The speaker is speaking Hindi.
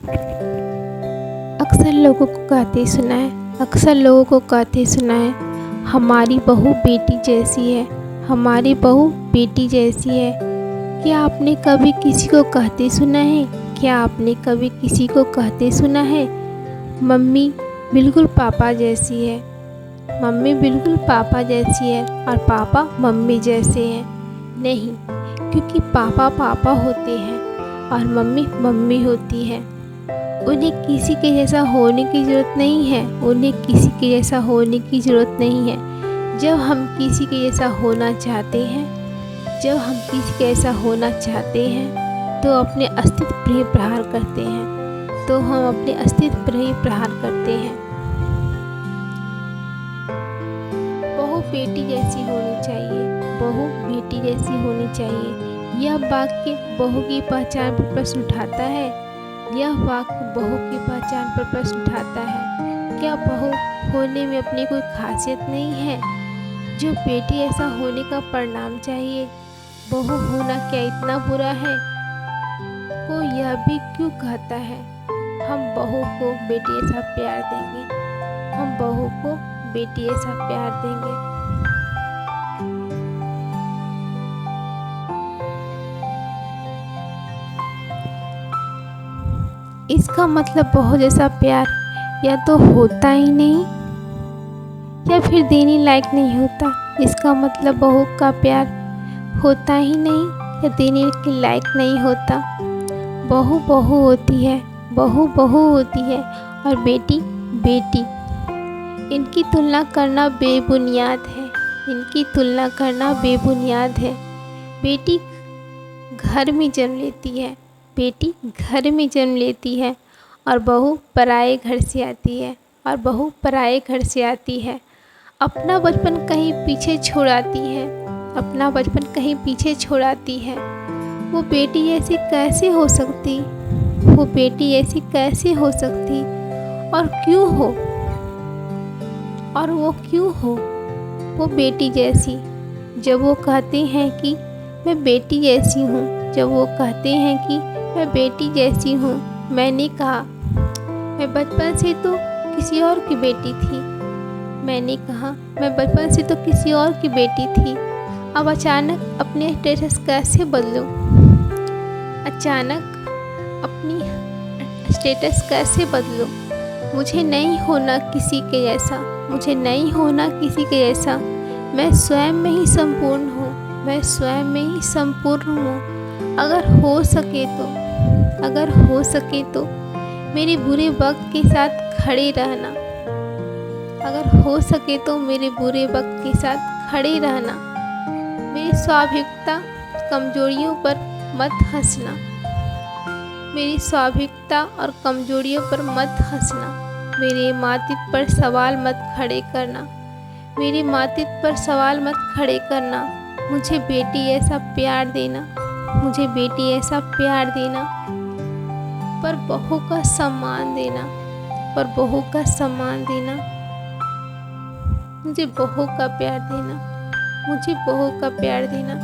अक्सर लोगों को कहते सुना है, हमारी बहू बेटी जैसी है, हमारी बहू बेटी जैसी है। क्या आपने कभी किसी को कहते सुना है? क्या आपने कभी किसी को कहते सुना है, मम्मी बिल्कुल पापा जैसी है, मम्मी बिल्कुल पापा जैसी है और पापा मम्मी जैसे हैं? नहीं, क्योंकि पापा पापा होते हैं और मम्मी मम्मी होती है। उन्हें किसी के जैसा होने की ज़रूरत नहीं है, उन्हें किसी के जैसा होने की ज़रूरत नहीं है। जब हम किसी के जैसा होना चाहते हैं, जब हम किसी के जैसा होना चाहते हैं तो अपने अस्तित्व पर ही प्रहार करते हैं, तो हम अपने अस्तित्व पर ही प्रहार करते हैं। बहू बेटी जैसी होनी चाहिए, बहू बेटी जैसी होनी चाहिए। यह वाक्य बहू की पहचान पर प्रश्न उठाता है, यह वाक्य बहू की पहचान पर प्रश्न उठाता है। क्या बहू होने में अपनी कोई खासियत नहीं है जो बेटी ऐसा होने का परिणाम चाहिए? बहू होना क्या इतना बुरा है? कोई यह भी क्यों कहता है हम बहू को बेटी ऐसा प्यार देंगे, हम बहू को बेटी ऐसा प्यार देंगे। इसका मतलब बहू जैसा प्यार या तो होता ही नहीं या फिर देने लायक नहीं होता। इसका मतलब बहू का प्यार होता ही नहीं या देने के लायक नहीं होता। बहू बहू होती है, बहू बहू होती है और बेटी बेटी। इनकी तुलना करना बेबुनियाद है, इनकी तुलना करना बेबुनियाद है। बेटी घर में जन्म लेती है, बेटी घर में जन्म लेती है और बहू पराए घर से आती है, और बहू पराए घर से आती है। अपना बचपन कहीं पीछे छोड़ आती है, अपना बचपन कहीं पीछे छोड़ आती है। वो बेटी ऐसी कैसे हो सकती, वो बेटी ऐसी कैसे हो सकती और क्यों हो, और वो क्यों हो वो बेटी जैसी? जब वो कहते हैं कि मैं बेटी जैसी हूँ, जब वो कहते हैं कि मैं बेटी जैसी हूँ, मैंने कहा मैं बचपन से तो किसी और की बेटी थी, मैंने कहा मैं बचपन से तो किसी और की बेटी थी। अब अचानक अपने स्टेटस कैसे बदलूं, अचानक अपनी स्टेटस कैसे बदलूं? मुझे नहीं होना किसी के जैसा, मुझे नहीं होना किसी के जैसा। मैं स्वयं में ही संपूर्ण हूँ, मैं स्वयं में ही संपूर्ण हूँ। अगर हो सके तो, अगर हो सके तो मेरे बुरे वक्त के साथ खड़े रहना, अगर हो सके तो मेरे बुरे वक्त के साथ खड़े रहना। मेरी स्वाभाविकता कमजोरियों पर मत हंसना, मेरी स्वाभाविकता और कमजोरियों पर मत हंसना। मेरे मातृत्व पर सवाल मत खड़े करना, मेरे मातृत्व पर सवाल मत खड़े करना। मुझे बेटी ऐसा प्यार देना, मुझे बेटी ऐसा प्यार देना, पर बहू का सम्मान देना, पर बहू का सम्मान देना। मुझे बहू का प्यार देना, मुझे बहू का प्यार देना।